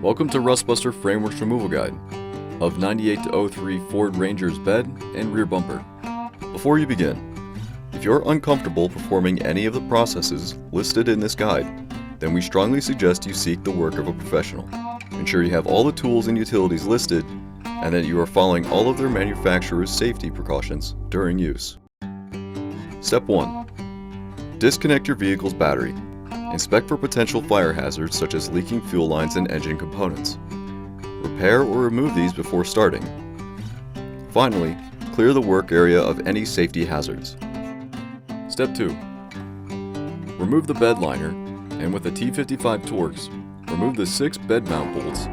Welcome to Rustbuster Frameworks Removal Guide of 98 to 03 Ford Ranger's bed and rear bumper. Before you begin, if you're uncomfortable performing any of the processes listed in this guide, then we strongly suggest you seek the work of a professional. Ensure you have all the tools and utilities listed and that you are following all of their manufacturer's safety precautions during use. Step 1. Disconnect your vehicle's battery. Inspect for potential fire hazards such as leaking fuel lines and engine components. Repair or remove these before starting. Finally, clear the work area of any safety hazards. Step 2. Remove the bed liner and with a T55 Torx, remove the 6 bed mount bolts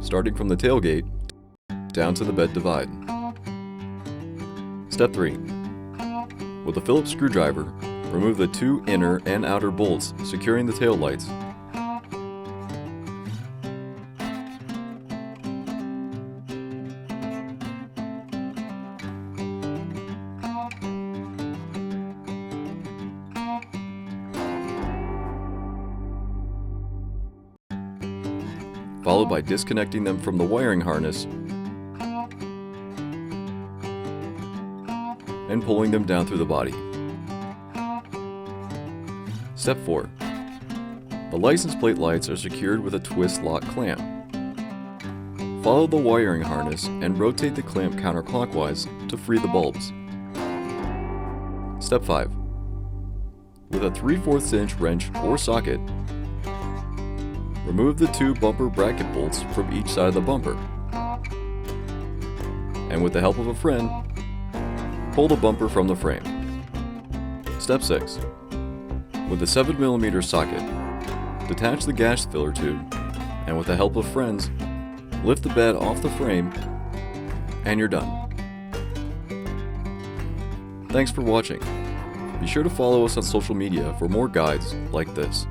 starting from the tailgate down to the bed divide. Step 3. With a Phillips screwdriver, remove the 2 inner and outer bolts securing the tail lights. Followed by disconnecting them from the wiring harness and pulling them down through the body. Step 4. The license plate lights are secured with a twist lock clamp. Follow the wiring harness and rotate the clamp counterclockwise to free the bulbs. Step 5. With a 3/4 inch wrench or socket, remove the 2 bumper bracket bolts from each side of the bumper. And with the help of a friend, pull the bumper from the frame. Step 6. With a 7mm socket, detach the gas filler tube, and with the help of friends, lift the bed off the frame, and you're done. Thanks for watching. Be sure to follow us on social media for more guides like this.